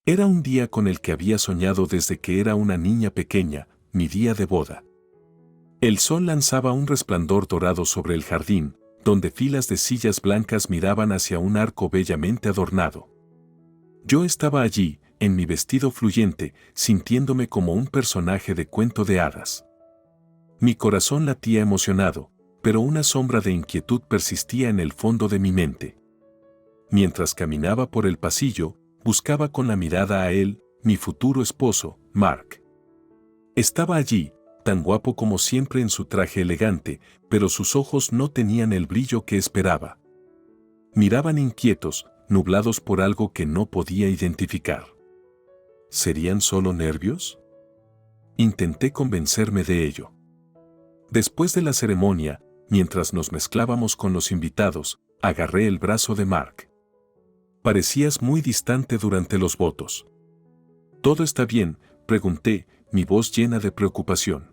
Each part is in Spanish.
Era un día con el que había soñado desde que era una niña pequeña, mi día de boda. El sol lanzaba un resplandor dorado sobre el jardín, donde filas de sillas blancas miraban hacia un arco bellamente adornado. Yo estaba allí, en mi vestido fluyente, sintiéndome como un personaje de cuento de hadas. Mi corazón latía emocionado, pero una sombra de inquietud persistía en el fondo de mi mente. Mientras caminaba por el pasillo, buscaba con la mirada a él, mi futuro esposo, Mark. Estaba allí, tan guapo como siempre en su traje elegante, pero sus ojos no tenían el brillo que esperaba. Miraban inquietos, nublados por algo que no podía identificar. ¿Serían solo nervios? Intenté convencerme de ello. Después de la ceremonia, mientras nos mezclábamos con los invitados, agarré el brazo de Mark. Parecías muy distante durante los votos. ¿Todo está bien?, pregunté, mi voz llena de preocupación.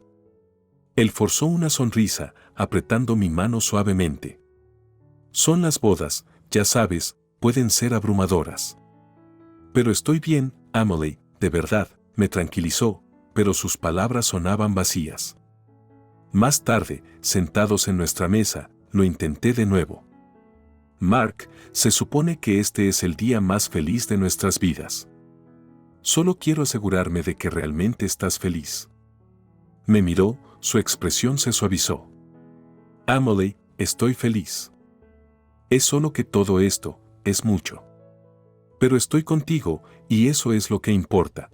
Él forzó una sonrisa, apretando mi mano suavemente. Son las bodas, ya sabes, pueden ser abrumadoras. Pero estoy bien, Amelie, de verdad, me tranquilizó, pero sus palabras sonaban vacías. Más tarde, sentados en nuestra mesa, lo intenté de nuevo. Mark, se supone que este es el día más feliz de nuestras vidas. Solo quiero asegurarme de que realmente estás feliz. Me miró, su expresión se suavizó. Amelie, estoy feliz. Es solo que todo esto, es mucho. Pero estoy contigo, y eso es lo que importa.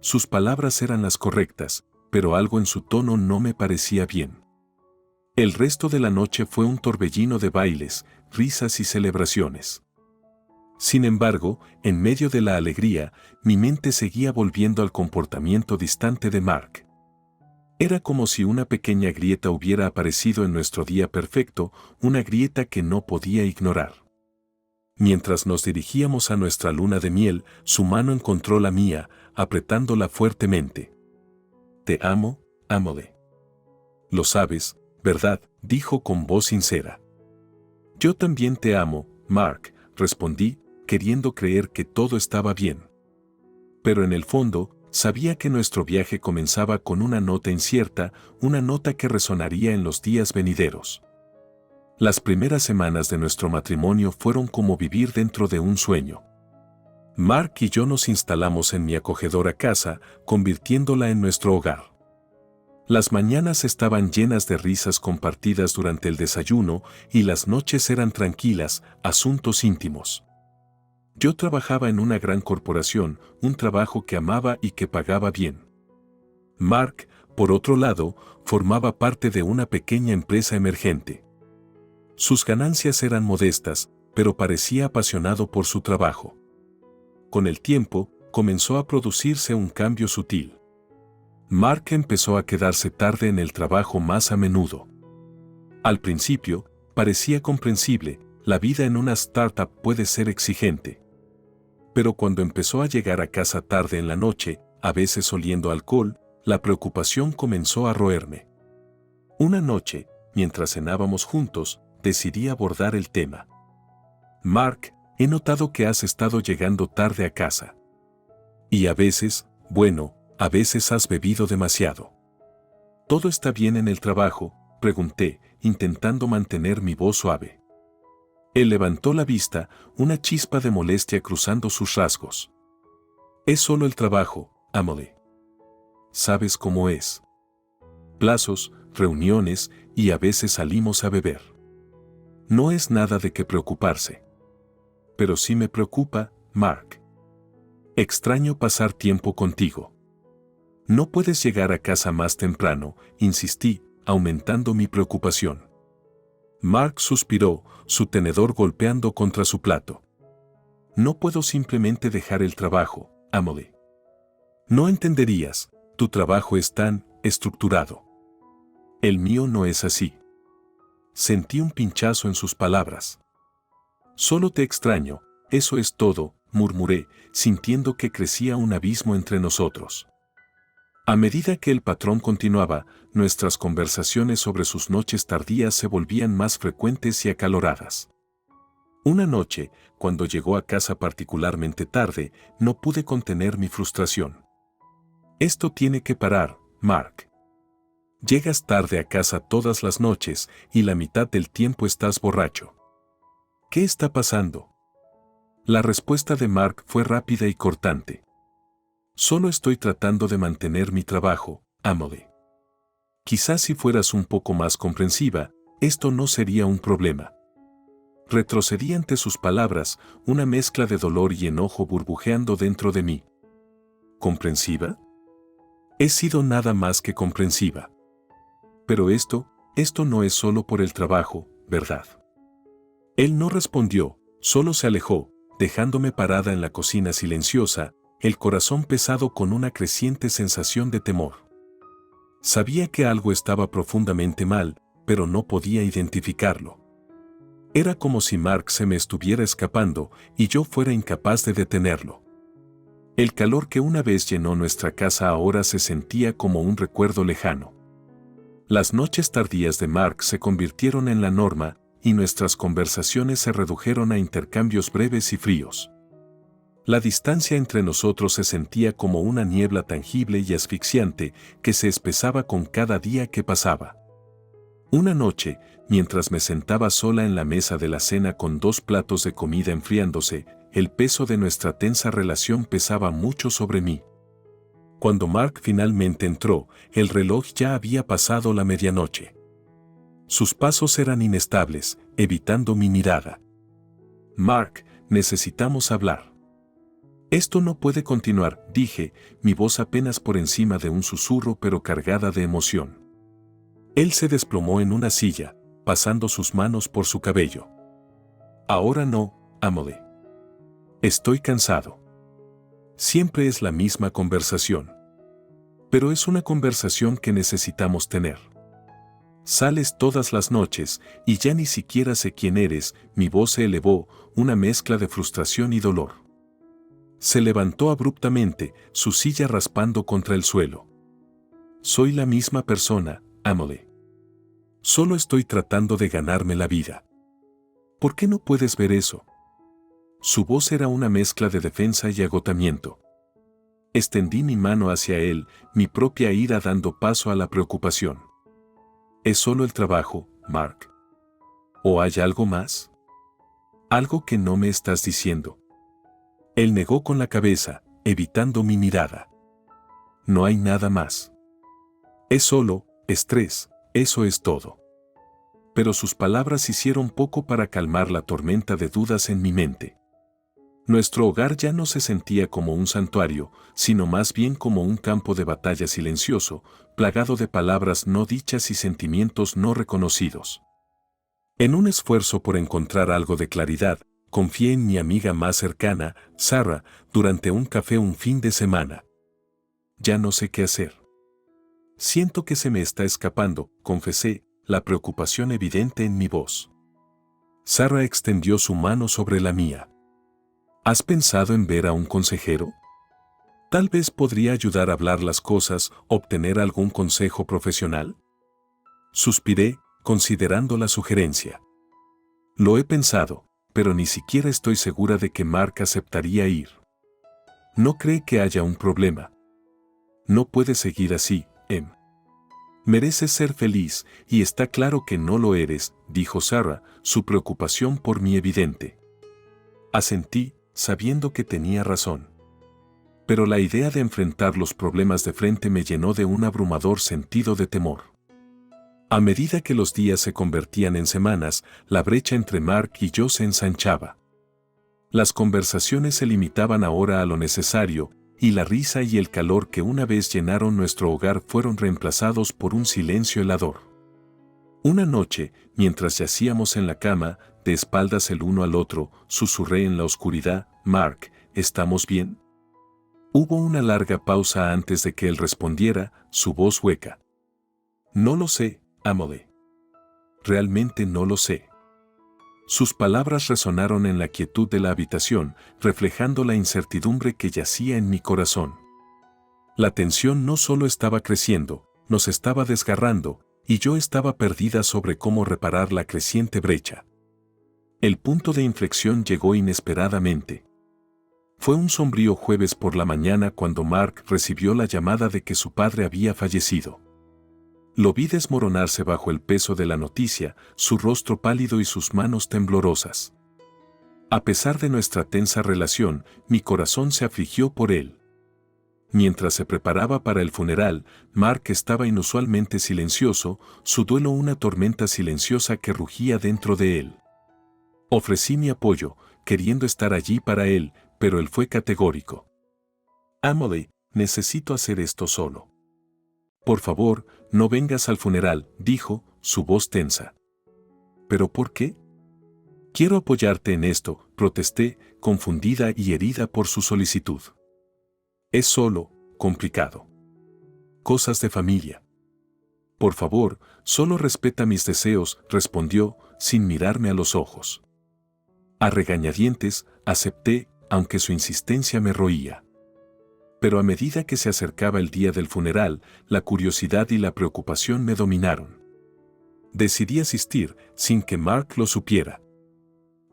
Sus palabras eran las correctas, pero algo en su tono no me parecía bien. El resto de la noche fue un torbellino de bailes, risas y celebraciones. Sin embargo, en medio de la alegría, mi mente seguía volviendo al comportamiento distante de Mark. Era como si una pequeña grieta hubiera aparecido en nuestro día perfecto, una grieta que no podía ignorar. Mientras nos dirigíamos a nuestra luna de miel, su mano encontró la mía, apretándola fuertemente. Te amo, Amelie. Lo sabes, ¿verdad?, dijo con voz sincera. Yo también te amo, Mark, respondí, queriendo creer que todo estaba bien. Pero en el fondo, sabía que nuestro viaje comenzaba con una nota incierta, una nota que resonaría en los días venideros. Las primeras semanas de nuestro matrimonio fueron como vivir dentro de un sueño. Mark y yo nos instalamos en mi acogedora casa, convirtiéndola en nuestro hogar. Las mañanas estaban llenas de risas compartidas durante el desayuno y las noches eran tranquilas, asuntos íntimos. Yo trabajaba en una gran corporación, un trabajo que amaba y que pagaba bien. Mark, por otro lado, formaba parte de una pequeña empresa emergente. Sus ganancias eran modestas, pero parecía apasionado por su trabajo. Con el tiempo, comenzó a producirse un cambio sutil. Mark empezó a quedarse tarde en el trabajo más a menudo. Al principio, parecía comprensible, la vida en una startup puede ser exigente. Pero cuando empezó a llegar a casa tarde en la noche, a veces oliendo alcohol, la preocupación comenzó a roerme. Una noche, mientras cenábamos juntos, decidí abordar el tema. Mark, he notado que has estado llegando tarde a casa. Y a veces, bueno, a veces has bebido demasiado. ¿Todo está bien en el trabajo?, pregunté, intentando mantener mi voz suave. Él levantó la vista, una chispa de molestia cruzando sus rasgos. Es solo el trabajo, Amelie. ¿Sabes cómo es? Plazos, reuniones y a veces salimos a beber. No es nada de qué preocuparse. Pero sí me preocupa, Mark. Extraño pasar tiempo contigo. No puedes llegar a casa más temprano, insistí, aumentando mi preocupación. Mark suspiró, su tenedor golpeando contra su plato. No puedo simplemente dejar el trabajo, Amelie. No entenderías, tu trabajo es tan estructurado. El mío no es así. Sentí un pinchazo en sus palabras. Solo te extraño, eso es todo, murmuré, sintiendo que crecía un abismo entre nosotros. A medida que el patrón continuaba, nuestras conversaciones sobre sus noches tardías se volvían más frecuentes y acaloradas. Una noche, cuando llegó a casa particularmente tarde, no pude contener mi frustración. Esto tiene que parar, Mark. Llegas tarde a casa todas las noches y la mitad del tiempo estás borracho. ¿Qué está pasando? La respuesta de Mark fue rápida y cortante. Solo estoy tratando de mantener mi trabajo, Emily. Quizás si fueras un poco más comprensiva, esto no sería un problema. Retrocedí ante sus palabras, una mezcla de dolor y enojo burbujeando dentro de mí. ¿Comprensiva? He sido nada más que comprensiva. Pero esto no es solo por el trabajo, ¿verdad? Él no respondió, solo se alejó, dejándome parada en la cocina silenciosa, el corazón pesado con una creciente sensación de temor. Sabía que algo estaba profundamente mal, pero no podía identificarlo. Era como si Mark se me estuviera escapando y yo fuera incapaz de detenerlo. El calor que una vez llenó nuestra casa ahora se sentía como un recuerdo lejano. Las noches tardías de Mark se convirtieron en la norma y nuestras conversaciones se redujeron a intercambios breves y fríos. La distancia entre nosotros se sentía como una niebla tangible y asfixiante que se espesaba con cada día que pasaba. Una noche, mientras me sentaba sola en la mesa de la cena con 2 platos de comida enfriándose, el peso de nuestra tensa relación pesaba mucho sobre mí. Cuando Mark finalmente entró, el reloj ya había pasado la medianoche. Sus pasos eran inestables, evitando mi mirada. Mark, necesitamos hablar. Esto no puede continuar, dije, mi voz apenas por encima de un susurro pero cargada de emoción. Él se desplomó en una silla, pasando sus manos por su cabello. Ahora no, Emily. Estoy cansado. Siempre es la misma conversación. Pero es una conversación que necesitamos tener. Sales todas las noches y ya ni siquiera sé quién eres, mi voz se elevó, una mezcla de frustración y dolor. Se levantó abruptamente, su silla raspando contra el suelo. Soy la misma persona, Emily. Solo estoy tratando de ganarme la vida. ¿Por qué no puedes ver eso? Su voz era una mezcla de defensa y agotamiento. Extendí mi mano hacia él, mi propia ira dando paso a la preocupación. ¿Es solo el trabajo, Mark? ¿O hay algo más? Algo que no me estás diciendo. Él negó con la cabeza, evitando mi mirada. No hay nada más. Es solo estrés, eso es todo. Pero sus palabras hicieron poco para calmar la tormenta de dudas en mi mente. Nuestro hogar ya no se sentía como un santuario, sino más bien como un campo de batalla silencioso, plagado de palabras no dichas y sentimientos no reconocidos. En un esfuerzo por encontrar algo de claridad, confié en mi amiga más cercana, Sarah, durante un café un fin de semana. Ya no sé qué hacer. Siento que se me está escapando, confesé, la preocupación evidente en mi voz. Sarah extendió su mano sobre la mía. ¿Has pensado en ver a un consejero? Tal vez podría ayudar a hablar las cosas, obtener algún consejo profesional. Suspiré, considerando la sugerencia. Lo he pensado, pero ni siquiera estoy segura de que Mark aceptaría ir. ¿No cree que haya un problema? No puede seguir así, Em. Mereces ser feliz, y está claro que no lo eres, dijo Sarah, su preocupación por mí evidente. Asentí, sabiendo que tenía razón. Pero la idea de enfrentar los problemas de frente me llenó de un abrumador sentido de temor. A medida que los días se convertían en semanas, la brecha entre Mark y yo se ensanchaba. Las conversaciones se limitaban ahora a lo necesario, y la risa y el calor que una vez llenaron nuestro hogar fueron reemplazados por un silencio helador. Una noche, mientras yacíamos en la cama, de espaldas el uno al otro, susurré en la oscuridad, «Mark, ¿estamos bien?» Hubo una larga pausa antes de que él respondiera, su voz hueca. «No lo sé, Emily. Realmente no lo sé». Sus palabras resonaron en la quietud de la habitación, reflejando la incertidumbre que yacía en mi corazón. La tensión no solo estaba creciendo, nos estaba desgarrando, y yo estaba perdida sobre cómo reparar la creciente brecha. El punto de inflexión llegó inesperadamente. Fue un sombrío jueves por la mañana cuando Mark recibió la llamada de que su padre había fallecido. Lo vi desmoronarse bajo el peso de la noticia, su rostro pálido y sus manos temblorosas. A pesar de nuestra tensa relación, mi corazón se afligió por él. Mientras se preparaba para el funeral, Mark estaba inusualmente silencioso, su duelo una tormenta silenciosa que rugía dentro de él. Ofrecí mi apoyo, queriendo estar allí para él, pero él fue categórico. Emily, necesito hacer esto solo. Por favor, no vengas al funeral, dijo, su voz tensa. ¿Pero por qué? Quiero apoyarte en esto, protesté, confundida y herida por su solicitud. Es solo, complicado. Cosas de familia. Por favor, solo respeta mis deseos, respondió, sin mirarme a los ojos. A regañadientes, acepté, aunque su insistencia me roía. Pero a medida que se acercaba el día del funeral, la curiosidad y la preocupación me dominaron. Decidí asistir, sin que Mark lo supiera.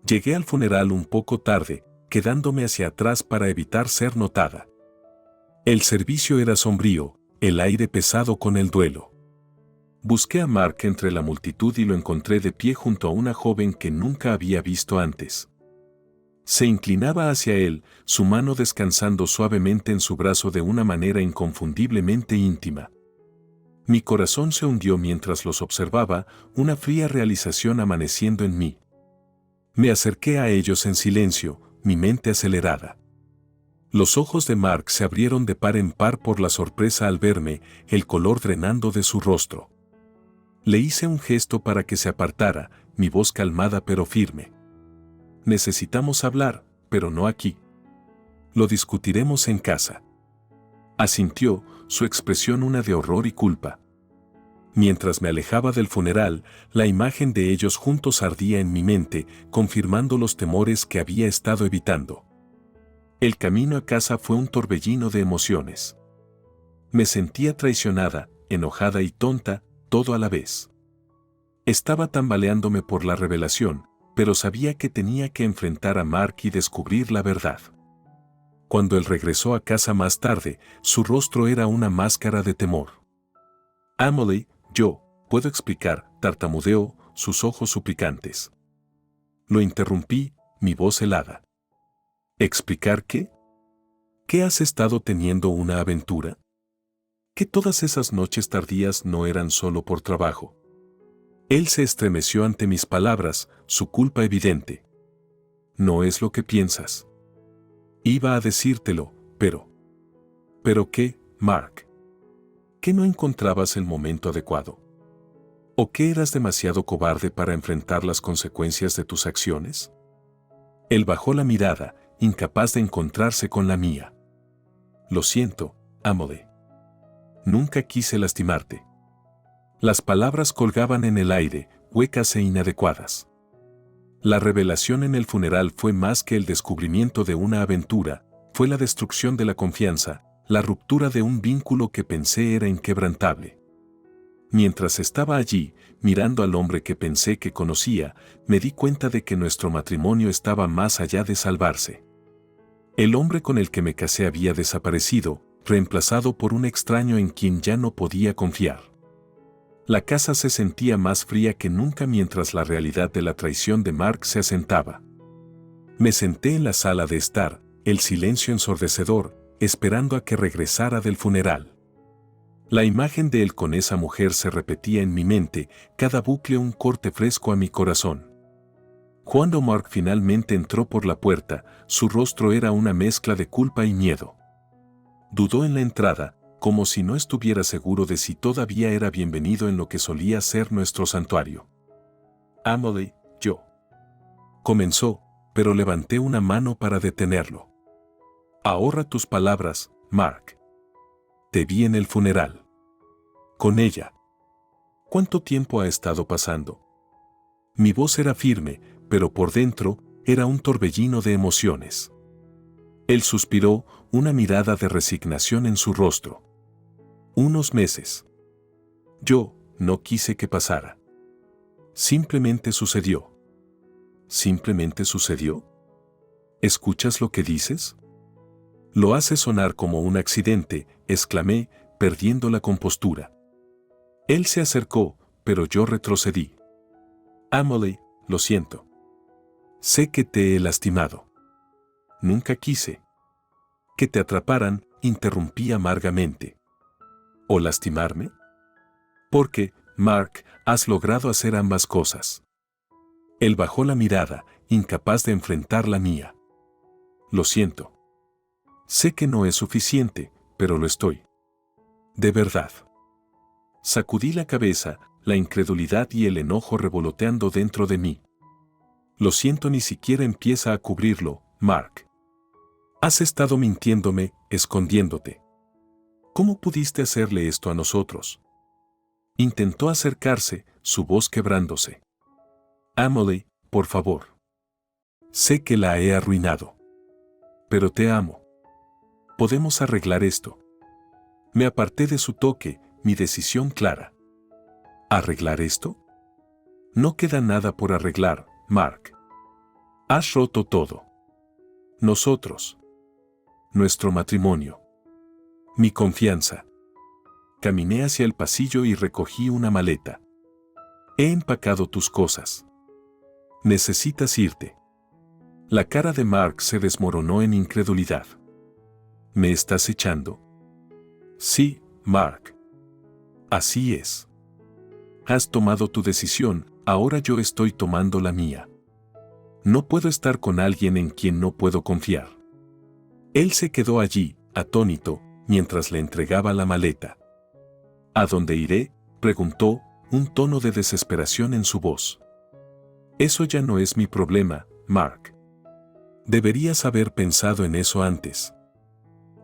Llegué al funeral un poco tarde, quedándome hacia atrás para evitar ser notada. El servicio era sombrío, el aire pesado con el duelo. Busqué a Mark entre la multitud y lo encontré de pie junto a una joven que nunca había visto antes. Se inclinaba hacia él, su mano descansando suavemente en su brazo de una manera inconfundiblemente íntima. Mi corazón se hundió mientras los observaba, una fría realización amaneciendo en mí. Me acerqué a ellos en silencio, mi mente acelerada. Los ojos de Mark se abrieron de par en par por la sorpresa al verme, el color drenando de su rostro. Le hice un gesto para que se apartara, mi voz calmada pero firme. Necesitamos hablar, pero no aquí. Lo discutiremos en casa. Asintió, su expresión una de horror y culpa. Mientras me alejaba del funeral, la imagen de ellos juntos ardía en mi mente, confirmando los temores que había estado evitando. El camino a casa fue un torbellino de emociones. Me sentía traicionada, enojada y tonta, todo a la vez. Estaba tambaleándome por la revelación, pero sabía que tenía que enfrentar a Mark y descubrir la verdad. Cuando él regresó a casa más tarde, su rostro era una máscara de temor. Emily, yo, puedo explicar, tartamudeó, sus ojos suplicantes. Lo interrumpí, mi voz helada. ¿Explicar qué? ¿Que has estado teniendo una aventura? ¿Que todas esas noches tardías no eran solo por trabajo? Él se estremeció ante mis palabras, su culpa evidente. No es lo que piensas. Iba a decírtelo, pero... ¿Pero qué, Mark? ¿Que no encontrabas el momento adecuado? ¿O que eras demasiado cobarde para enfrentar las consecuencias de tus acciones? Él bajó la mirada, incapaz de encontrarse con la mía. Lo siento, Emily. Nunca quise lastimarte. Las palabras colgaban en el aire, huecas e inadecuadas. La revelación en el funeral fue más que el descubrimiento de una aventura, fue la destrucción de la confianza, la ruptura de un vínculo que pensé era inquebrantable. Mientras estaba allí, mirando al hombre que pensé que conocía, me di cuenta de que nuestro matrimonio estaba más allá de salvarse. El hombre con el que me casé había desaparecido, reemplazado por un extraño en quien ya no podía confiar. La casa se sentía más fría que nunca mientras la realidad de la traición de Mark se asentaba. Me senté en la sala de estar, el silencio ensordecedor, esperando a que regresara del funeral. La imagen de él con esa mujer se repetía en mi mente, cada bucle un corte fresco a mi corazón. Cuando Mark finalmente entró por la puerta, su rostro era una mezcla de culpa y miedo. Dudó en la entrada, como si no estuviera seguro de si todavía era bienvenido en lo que solía ser nuestro santuario. Emily, yo. Comenzó, pero levanté una mano para detenerlo. Ahorra tus palabras, Mark. Te vi en el funeral. Con ella. ¿Cuánto tiempo ha estado pasando? Mi voz era firme, pero por dentro era un torbellino de emociones. Él suspiró, una mirada de resignación en su rostro. Unos meses. Yo no quise que pasara. Simplemente sucedió. ¿Simplemente sucedió? ¿Escuchas lo que dices? Lo hace sonar como un accidente, exclamé, perdiendo la compostura. Él se acercó, pero yo retrocedí. Emily, lo siento. Sé que te he lastimado. Nunca quise que te atraparan, interrumpí amargamente. ¿O lastimarme? Porque, Mark, has logrado hacer ambas cosas. Él bajó la mirada, incapaz de enfrentar la mía. Lo siento. Sé que no es suficiente, pero lo estoy. De verdad. Sacudí la cabeza, la incredulidad y el enojo revoloteando dentro de mí. Lo siento, ni siquiera empieza a cubrirlo, Mark. Has estado mintiéndome, escondiéndote. ¿Cómo pudiste hacerle esto a nosotros? Intentó acercarse, su voz quebrándose. Emily, por favor. Sé que la he arruinado. Pero te amo. Podemos arreglar esto. Me aparté de su toque, mi decisión clara. ¿Arreglar esto? No queda nada por arreglar, Mark. Has roto todo. Nosotros. Nuestro matrimonio. Mi confianza. Caminé hacia el pasillo y recogí una maleta. He empacado tus cosas. Necesitas irte. La cara de Mark se desmoronó en incredulidad. ¿Me estás echando? Sí, Mark. Así es. Has tomado tu decisión, ahora yo estoy tomando la mía. No puedo estar con alguien en quien no puedo confiar. Él se quedó allí, atónito, mientras le entregaba la maleta. ¿A dónde iré?, preguntó, un tono de desesperación en su voz. Eso ya no es mi problema, Mark. Deberías haber pensado en eso antes.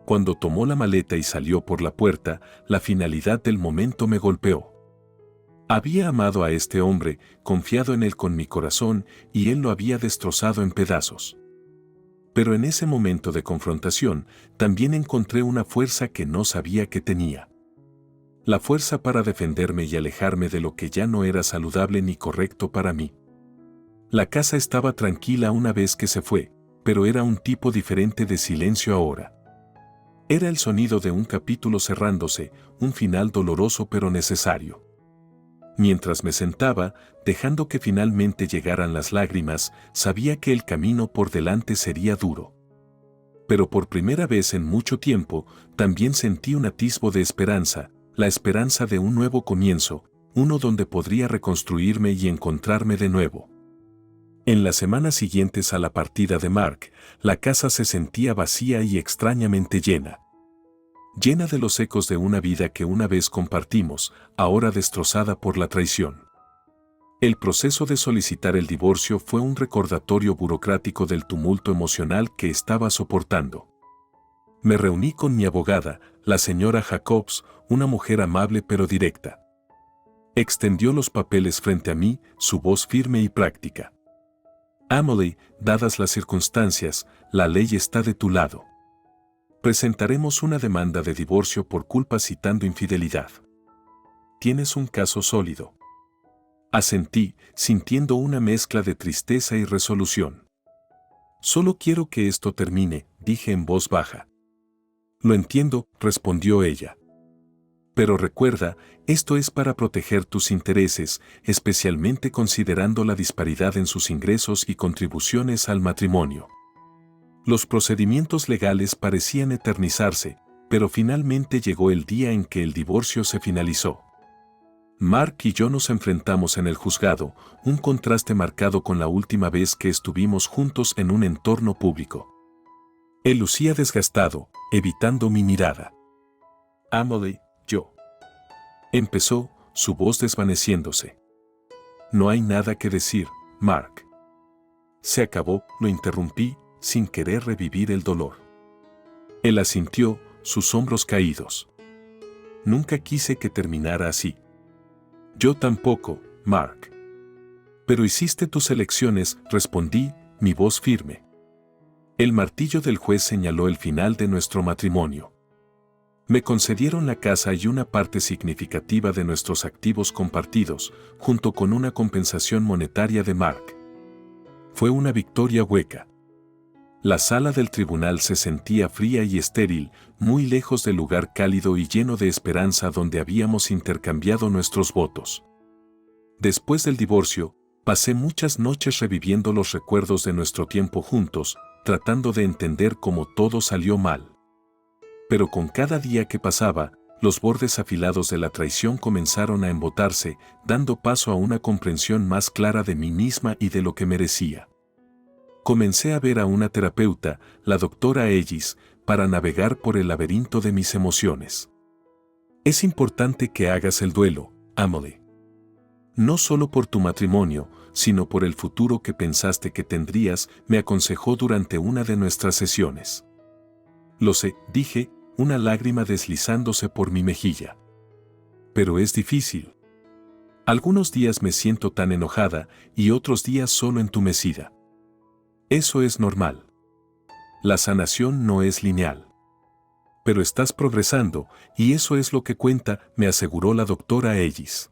Cuando tomó la maleta y salió por la puerta, la finalidad del momento me golpeó. Había amado a este hombre, confiado en él con mi corazón, y él lo había destrozado en pedazos. Pero en ese momento de confrontación, también encontré una fuerza que no sabía que tenía. La fuerza para defenderme y alejarme de lo que ya no era saludable ni correcto para mí. La casa estaba tranquila una vez que se fue, pero era un tipo diferente de silencio ahora. Era el sonido de un capítulo cerrándose, un final doloroso pero necesario. Mientras me sentaba, dejando que finalmente llegaran las lágrimas, sabía que el camino por delante sería duro. Pero por primera vez en mucho tiempo, también sentí un atisbo de esperanza, la esperanza de un nuevo comienzo, uno donde podría reconstruirme y encontrarme de nuevo. En las semanas siguientes a la partida de Mark, la casa se sentía vacía y extrañamente llena. Llena de los ecos de una vida que una vez compartimos, ahora destrozada por la traición. El proceso de solicitar el divorcio fue un recordatorio burocrático del tumulto emocional que estaba soportando. Me reuní con mi abogada, la señora Jacobs, una mujer amable pero directa. Extendió los papeles frente a mí, su voz firme y práctica. Emily, dadas las circunstancias, la ley está de tu lado. Presentaremos una demanda de divorcio por culpa citando infidelidad. Tienes un caso sólido. Asentí, sintiendo una mezcla de tristeza y resolución. Solo quiero que esto termine, dije en voz baja. Lo entiendo, respondió ella. Pero recuerda, esto es para proteger tus intereses, especialmente considerando la disparidad en sus ingresos y contribuciones al matrimonio. Los procedimientos legales parecían eternizarse, pero finalmente llegó el día en que el divorcio se finalizó. Mark y yo nos enfrentamos en el juzgado, un contraste marcado con la última vez que estuvimos juntos en un entorno público. Él lucía desgastado, evitando mi mirada. Emily, yo. Empezó, su voz desvaneciéndose. No hay nada que decir, Mark. Se acabó, lo interrumpí, sin querer revivir el dolor. Él asintió, sus hombros caídos. Nunca quise que terminara así. Yo tampoco, Mark. Pero hiciste tus elecciones, respondí, mi voz firme. El martillo del juez señaló el final de nuestro matrimonio. Me concedieron la casa y una parte significativa de nuestros activos compartidos, junto con una compensación monetaria de Mark. Fue una victoria hueca. La sala del tribunal se sentía fría y estéril, muy lejos del lugar cálido y lleno de esperanza donde habíamos intercambiado nuestros votos. Después del divorcio, pasé muchas noches reviviendo los recuerdos de nuestro tiempo juntos, tratando de entender cómo todo salió mal. Pero con cada día que pasaba, los bordes afilados de la traición comenzaron a embotarse, dando paso a una comprensión más clara de mí misma y de lo que merecía. Comencé a ver a una terapeuta, la doctora Ellis, para navegar por el laberinto de mis emociones. Es importante que hagas el duelo, Emily. No solo por tu matrimonio, sino por el futuro que pensaste que tendrías, me aconsejó durante una de nuestras sesiones. Lo sé, dije, una lágrima deslizándose por mi mejilla. Pero es difícil. Algunos días me siento tan enojada y otros días solo entumecida. Eso es normal. La sanación no es lineal. Pero estás progresando, y eso es lo que cuenta, me aseguró la doctora Ellis.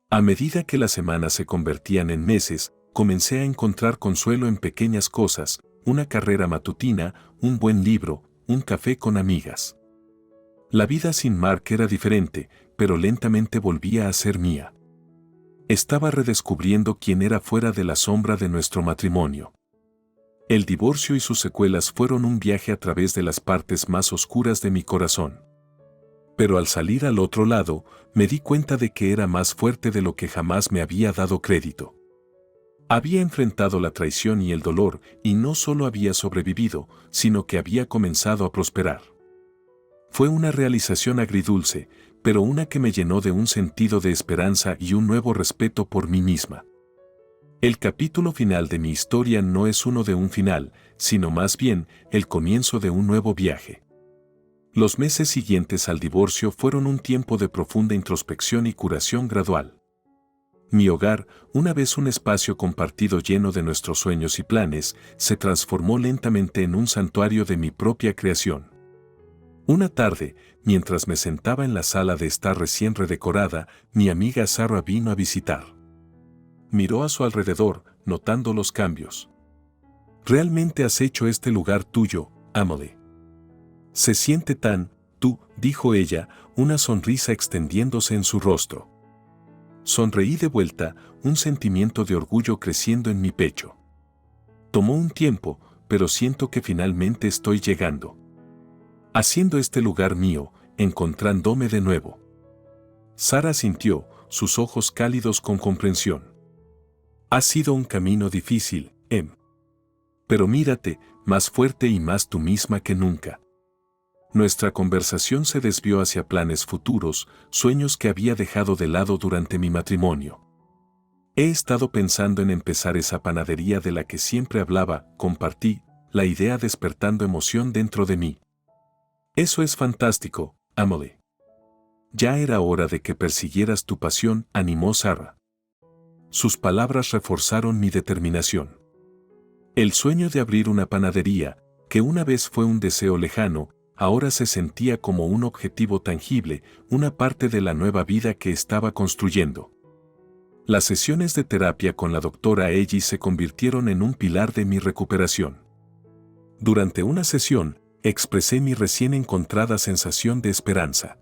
A medida que las semanas se convertían en meses, comencé a encontrar consuelo en pequeñas cosas, una carrera matutina, un buen libro, un café con amigas. La vida sin Mark era diferente, pero lentamente volvía a ser mía. Estaba redescubriendo quién era fuera de la sombra de nuestro matrimonio. El divorcio y sus secuelas fueron un viaje a través de las partes más oscuras de mi corazón. Pero al salir al otro lado, me di cuenta de que era más fuerte de lo que jamás me había dado crédito. Había enfrentado la traición y el dolor, y no solo había sobrevivido, sino que había comenzado a prosperar. Fue una realización agridulce, pero una que me llenó de un sentido de esperanza y un nuevo respeto por mí misma. El capítulo final de mi historia no es uno de un final, sino más bien el comienzo de un nuevo viaje. Los meses siguientes al divorcio fueron un tiempo de profunda introspección y curación gradual. Mi hogar, una vez un espacio compartido lleno de nuestros sueños y planes, se transformó lentamente en un santuario de mi propia creación. Una tarde, mientras me sentaba en la sala de estar recién redecorada, mi amiga Sarah vino a visitar. Miró a su alrededor, notando los cambios. «Realmente has hecho este lugar tuyo, Emily. Se siente tan, tú», dijo ella, una sonrisa extendiéndose en su rostro. Sonreí de vuelta, un sentimiento de orgullo creciendo en mi pecho. Tomó un tiempo, pero siento que finalmente estoy llegando. Haciendo este lugar mío, encontrándome de nuevo. Sara sintió, sus ojos cálidos con comprensión. Ha sido un camino difícil, pero mírate, más fuerte y más tú misma que nunca. Nuestra conversación se desvió hacia planes futuros, sueños que había dejado de lado durante mi matrimonio. He estado pensando en empezar esa panadería de la que siempre hablaba, compartí, la idea despertando emoción dentro de mí. Eso es fantástico, Emily. Ya era hora de que persiguieras tu pasión, animó Sarah. Sus palabras reforzaron mi determinación. El sueño de abrir una panadería, que una vez fue un deseo lejano, ahora se sentía como un objetivo tangible, una parte de la nueva vida que estaba construyendo. Las sesiones de terapia con la doctora Ellis se convirtieron en un pilar de mi recuperación. Durante una sesión, expresé mi recién encontrada sensación de esperanza.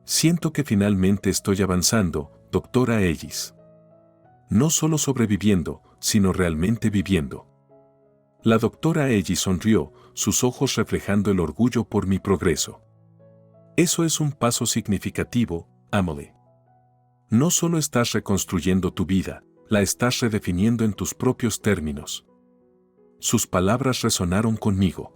Siento que finalmente estoy avanzando, doctora Ellis. No solo sobreviviendo, sino realmente viviendo. La doctora Ellis sonrió, sus ojos reflejando el orgullo por mi progreso. Eso es un paso significativo, Emily. No solo estás reconstruyendo tu vida, la estás redefiniendo en tus propios términos. Sus palabras resonaron conmigo.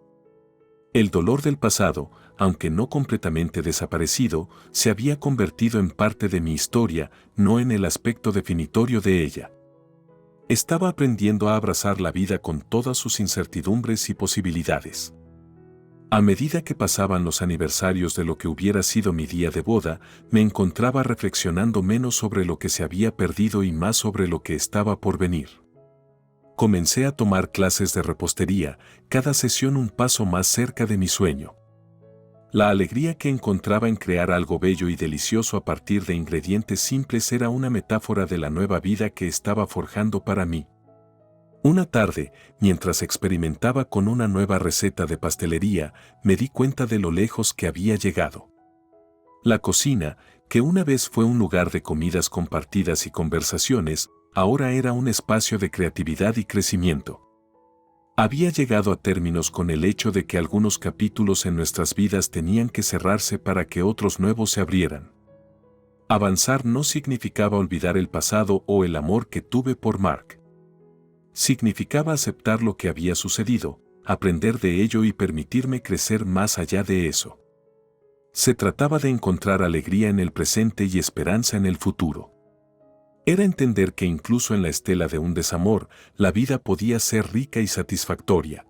El dolor del pasado, aunque no completamente desaparecido, se había convertido en parte de mi historia, no en el aspecto definitorio de ella. Estaba aprendiendo a abrazar la vida con todas sus incertidumbres y posibilidades. A medida que pasaban los aniversarios de lo que hubiera sido mi día de boda, me encontraba reflexionando menos sobre lo que se había perdido y más sobre lo que estaba por venir. Comencé a tomar clases de repostería, cada sesión un paso más cerca de mi sueño. La alegría que encontraba en crear algo bello y delicioso a partir de ingredientes simples era una metáfora de la nueva vida que estaba forjando para mí. Una tarde, mientras experimentaba con una nueva receta de pastelería, me di cuenta de lo lejos que había llegado. La cocina, que una vez fue un lugar de comidas compartidas y conversaciones, ahora era un espacio de creatividad y crecimiento. Había llegado a términos con el hecho de que algunos capítulos en nuestras vidas tenían que cerrarse para que otros nuevos se abrieran. Avanzar no significaba olvidar el pasado o el amor que tuve por Mark. Significaba aceptar lo que había sucedido, aprender de ello y permitirme crecer más allá de eso. Se trataba de encontrar alegría en el presente y esperanza en el futuro. Era entender que incluso en la estela de un desamor, la vida podía ser rica y satisfactoria.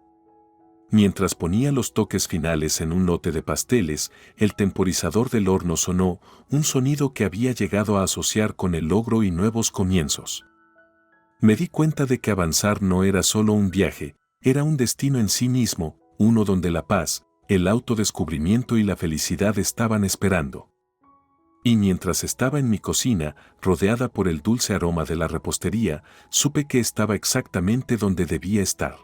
Mientras ponía los toques finales en un lote de pasteles, el temporizador del horno sonó, un sonido que había llegado a asociar con el logro y nuevos comienzos. Me di cuenta de que avanzar no era solo un viaje, era un destino en sí mismo, uno donde la paz, el autodescubrimiento y la felicidad estaban esperando. Y mientras estaba en mi cocina, rodeada por el dulce aroma de la repostería, supe que estaba exactamente donde debía estar.